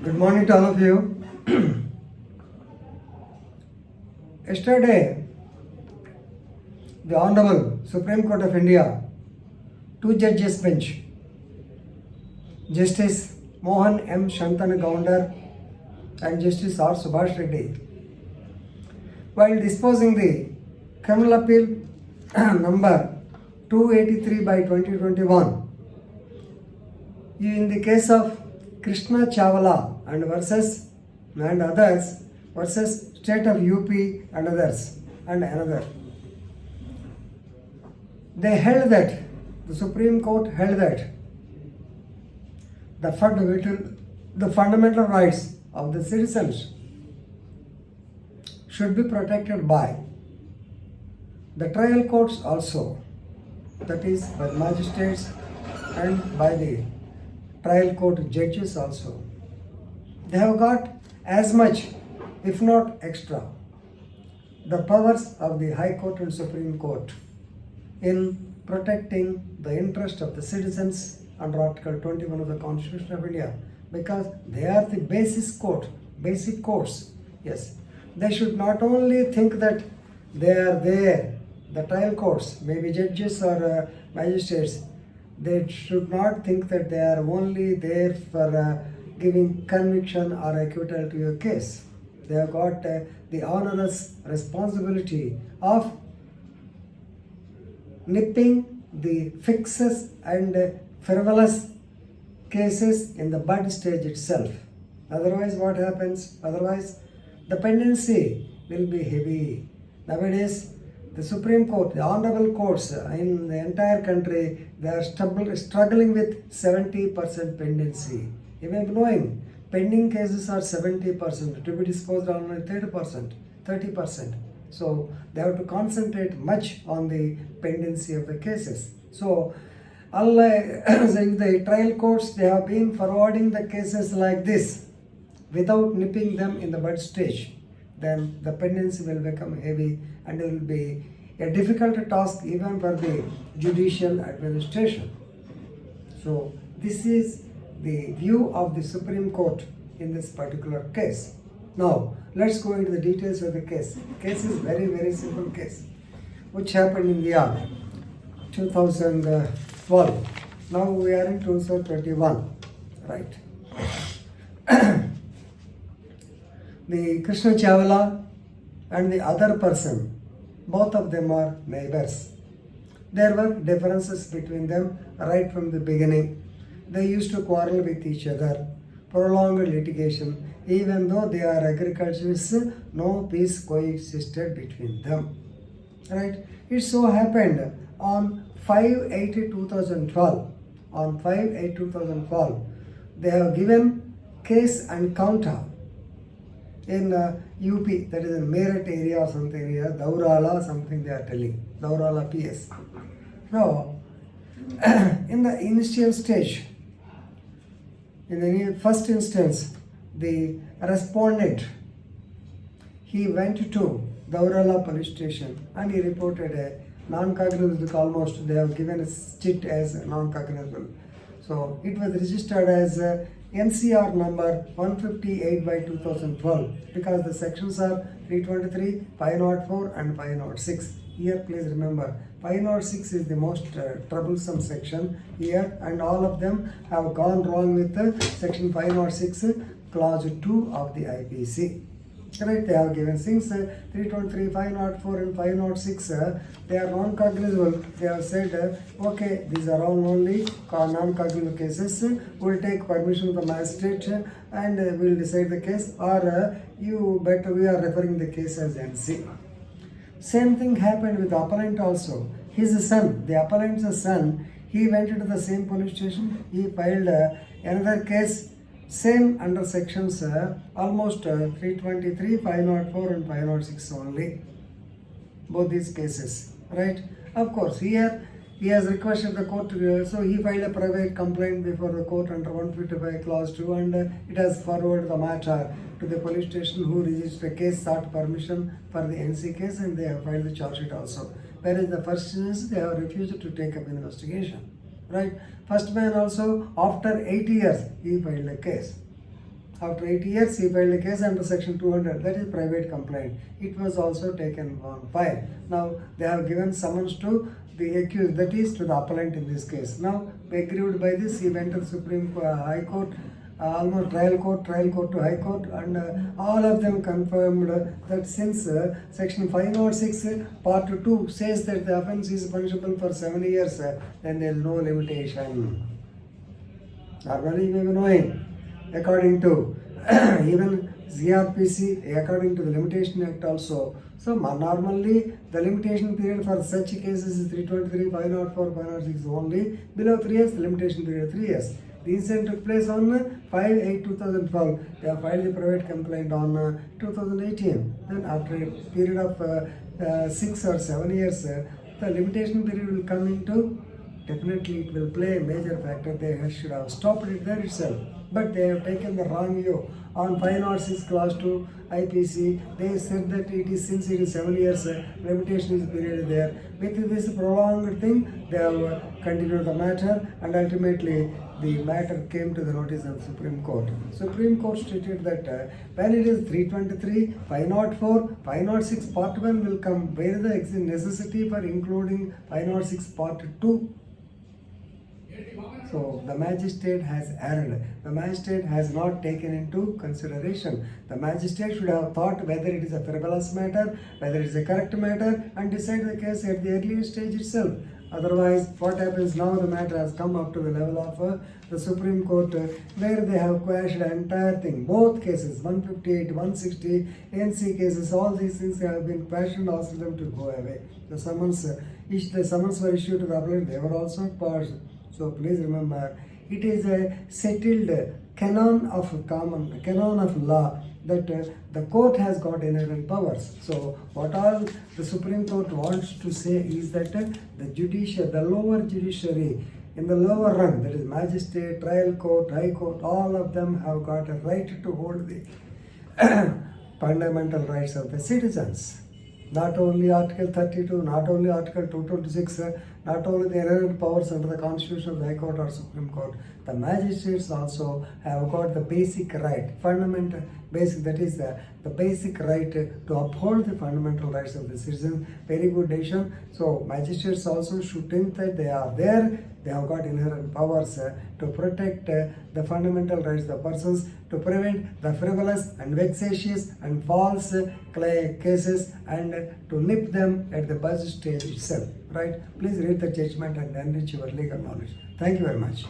Good morning to all of you. Yesterday, the Honorable Supreme Court of India, two judges bench, Justice Mohan M. Shantanagaundar and Justice R. Subhash Reddy, while disposing the criminal appeal number 283 by 2021, in the case of Krishna Chavala and others versus State of UP and others and another. They held that, the Supreme Court held that the fundamental rights of the citizens should be protected by the trial courts also, that is by the magistrates and by the trial court judges also. They have got as much, if not extra, the powers of the High Court and Supreme Court in protecting the interest of the citizens under Article 21 of the Constitution of India, because they are the basic courts. Yes, they should not only think that they are there, the trial courts, maybe judges or magistrates, they should not think that they are only there for giving conviction or acquittal to your case. They have got the onerous responsibility of nipping the fixes and frivolous cases in the bud stage itself. Otherwise, what happens? Otherwise, the pendency will be heavy. Nowadays, the Supreme Court, the honorable courts in the entire country, they are struggling with 70% pendency. You may be knowing, pending cases are 70%, to be disposed on only 30%. So they have to concentrate much on the pendency of the cases. So in the trial courts, they have been forwarding the cases like this without nipping them in the bud stage. Then the pendency will become heavy and it will be a difficult task even for the judicial administration. So this is the view of the Supreme Court in this particular case. Now let's go into the details of the case. The case is very simple case which happened in the year 2012. Now we are in 2021, right? The Krishna Chavala and the other person, both of them are neighbors. There were differences between them right from the beginning. They used to quarrel with each other, prolonged litigation. Even though they are agriculturists, no peace coexisted between them. Right? It so happened on 5/8/2012. On 5/8/2012, they have given case and counter in UP, that is in Meerut area or something area, Daurala something they are telling, Daurala PS. So, in the initial stage, in the first instance, the respondent, he went to Daurala police station and he reported a non-cognizable, almost they have given a chit as non-cognizable. So it was registered as NCR number 158 by 2012 because the sections are 323, 504 and 506. Here please remember, 506 is the most troublesome section here, and all of them have gone wrong with section 506 clause 2 of the IPC. Right, they have given since 323, 504 and 506, they are non-cognizable. They have said, okay, these are all only non-cognizable cases. We will take permission of the magistrate and we will decide the case, or we are referring the case as NC. Same thing happened with the appellant also. His son, the appellant's son, he went into the same police station. He filed another case, same under sections almost 323, 504 and 506 only. Both these cases, right? Of course, here he has requested the court to, so he filed a private complaint before the court under 155 clause 2, and it has forwarded the matter to the police station who registered a case, sought permission for the NC case, and they have filed the charge sheet also. Whereas the first instance, they have refused to take up investigation. Right? First man also, after 8 years, he filed a case. After 8 years, he filed a case under section 200, that is private complaint. It was also taken on file. Now they have given summons to the accused, that is to the appellant in this case. Now, aggrieved by this, he went to the High Court, almost trial court to High Court, and all of them confirmed that since section 506 part 2 says that the offence is punishable for 7 years, then there is no limitation. Normally, we were knowing, according to even CRPC, according to the Limitation Act also. So normally the limitation period for such cases is 323, 504, 506 only. Below 3 years, the limitation period 3 years. The incident took place on 5/8/2012. They have filed the private complaint on 2018. Then after a period of 6 or 7 years, the limitation period will come into. Definitely it will play a major factor. They should have stopped it there itself. But they have taken the wrong view. On 506 clause 2 IPC, they said that it is, since it is 7 years, limitation is period there. With this prolonged thing, they have continued the matter, and ultimately the matter came to the notice of Supreme Court. Supreme Court stated that when it is 323, 504, 506 part 1 will come, where the necessity for including 506 part 2. So the magistrate has erred. The magistrate has not taken into consideration. The magistrate should have thought whether it is a frivolous matter, whether it is a correct matter, and decide the case at the earlier stage itself. Otherwise, what happens now, the matter has come up to the level of the Supreme Court, where they have quashed the entire thing. Both cases, 158, 160, NC cases, all these things have been quashed and asked them to go away. The summons were issued to the appellant, they were also passed. So please remember, it is a settled canon of law that the court has got inherent powers. So what all the Supreme Court wants to say is that the lower judiciary in the lower run, that is magistrate, trial court, high court, all of them have got a right to hold the fundamental rights of the citizens. Not only Article 32, not only Article 226, not only the inherent powers under the Constitution of the High Court or Supreme Court, the magistrates also have got the basic right, that is the basic right to uphold the fundamental rights of the citizens. Very good decision. So magistrates also should think that they are there, they have got inherent powers to protect the fundamental rights of the persons, to prevent the frivolous and vexatious and false cases, and to nip them at the buzz stage itself. Right? Please read the judgment and enrich your legal knowledge. Thank you very much.